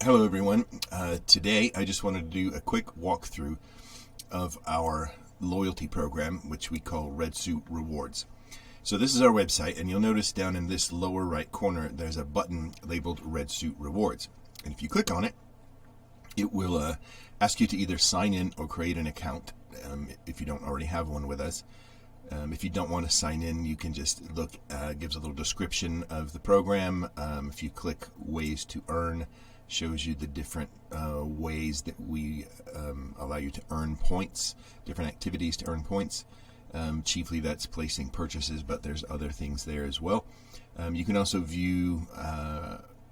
Hello everyone. Today I just wanted to do a quick walkthrough of our loyalty program, which we call Red Suit Rewards. So this is our website, and you'll notice down in this lower right corner there's a button labeled Red Suit Rewards. And if you click on it, it will ask you to either sign in or create an account if you don't already have one with us. If you don't want to sign in, you can just look, gives a little description of the program. If you click ways to earn, shows you the different ways that we allow you to earn points, different activities to earn points. Chiefly that's placing purchases, but there's other things there as well. You can also view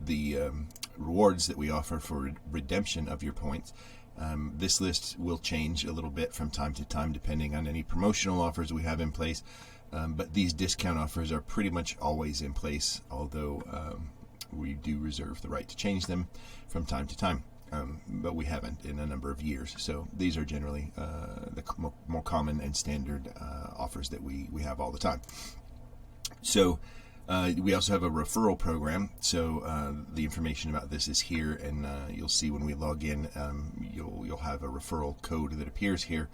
the rewards that we offer for redemption of your points. This list will change a little bit from time to time depending on any promotional offers we have in place, but these discount offers are pretty much always in place, although we do reserve the right to change them from time to time, but we haven't in a number of years. So these are generally the more common and standard offers that we have all the time. So we also have a referral program, so the information about this is here, and you'll see when we log in, you'll have a referral code that appears here.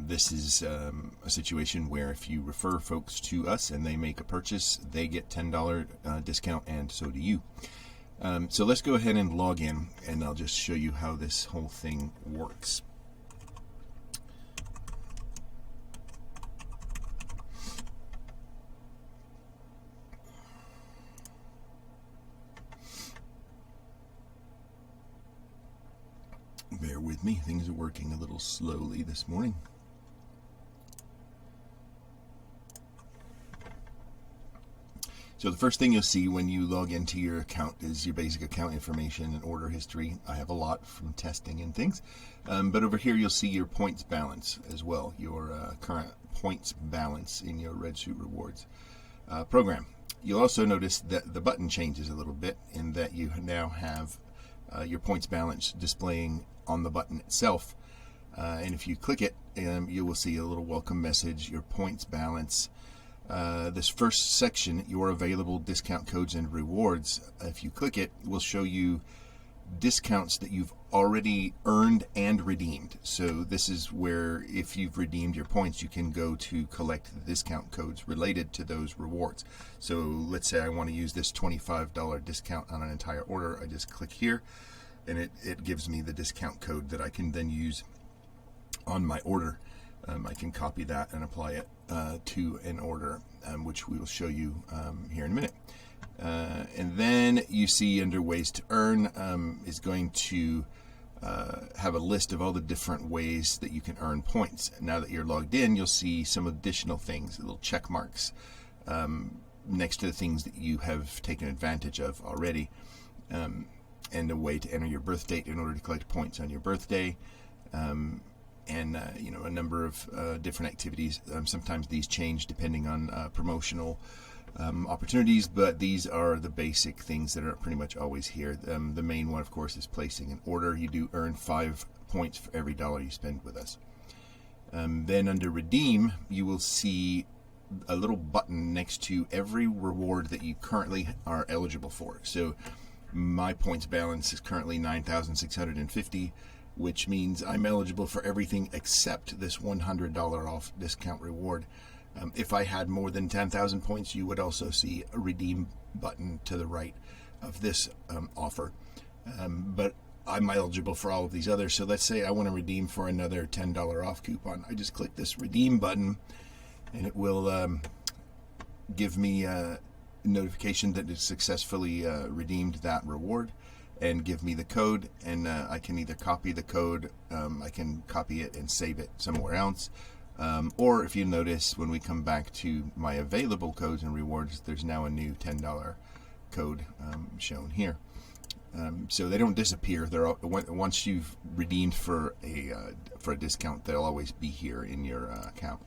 This is a situation where if you refer folks to us and they make a purchase, they get $10 discount, and so do you. So let's go ahead and log in, and I'll just show you how this whole thing works. Bear with me, things are working a little slowly this morning. So the first thing you'll see when you log into your account is your basic account information and order history. I have a lot from testing and things, but over here you'll see your points balance as well, your current points balance in your Red Suit Rewards program. You'll also notice that the button changes a little bit in that you now have your points balance displaying on the button itself, and if you click it, you will see a little welcome message, your points balance. This first section, your available discount codes and rewards, if you click it, will show you discounts that you've already earned and redeemed. So this is where if you've redeemed your points, you can go to collect the discount codes related to those rewards. So let's say I want to use this $25 discount on an entire order. I just click here, and it gives me the discount code that I can then use on my order. I can copy that and apply it to an order, which we will show you here in a minute. And then you see under ways to earn is going to have a list of all the different ways that you can earn points. Now that you're logged in, you'll see some additional things, little check marks next to the things that you have taken advantage of already, and a way to enter your birth date in order to collect points on your birthday. And a number of different activities. Sometimes these change depending on promotional opportunities, but these are the basic things that are pretty much always here. The main one, of course, is placing an order. You do earn 5 points for every dollar you spend with us. Then under redeem, you will see a little button next to every reward that you currently are eligible for. So my points balance is currently 9,650, which means I'm eligible for everything except this $100 off discount reward. If I had more than 10,000 points, you would also see a redeem button to the right of this offer. But I'm eligible for all of these others. So let's say I want to redeem for another $10 off coupon. I just click this redeem button, and it will give me a notification that it's successfully redeemed that reward, and give me the code, and I can either copy the code, I can copy it and save it somewhere else, or if you notice when we come back to my available codes and rewards, there's now a new $10 code shown here. So they don't disappear. They're once you've redeemed for a discount, they'll always be here in your account.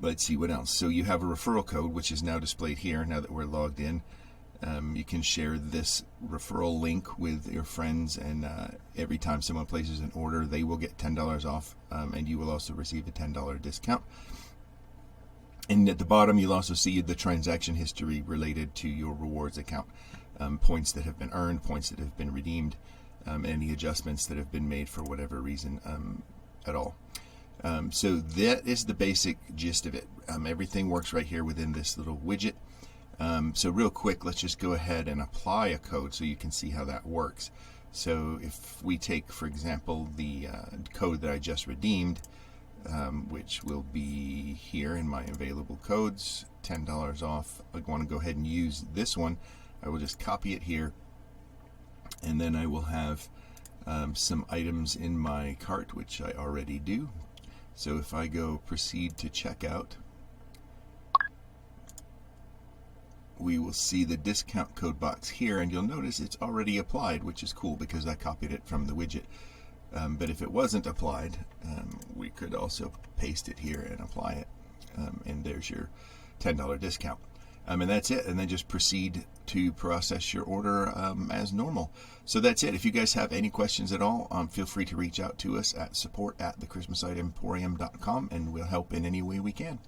Let's see what else. So you have a referral code, which is now displayed here now that we're logged in. You can share this referral link with your friends, and every time someone places an order, they will get $10 off, and you will also receive a $10 discount. And at the bottom, you'll also see the transaction history related to your rewards account. points that have been earned, points that have been redeemed, any adjustments that have been made for whatever reason at all. So that is the basic gist of it. Everything works right here within this little widget. So real quick, let's just go ahead and apply a code so you can see how that works. So if we take, for example, the code that I just redeemed, which will be here in my available codes, $10 off. I want to go ahead and use this one. I will just copy it here, and then I will have some items in my cart, which I already do. So if I go proceed to checkout, we will see the discount code box here, and you'll notice it's already applied, which is cool because I copied it from the widget. But if it wasn't applied, we could also paste it here and apply it, and there's your $10 discount. And that's it, and then just proceed to process your order as normal. So that's it. If you guys have any questions at all, feel free to reach out to us at support@thechristmaslightemporium.com, and we'll help in any way we can.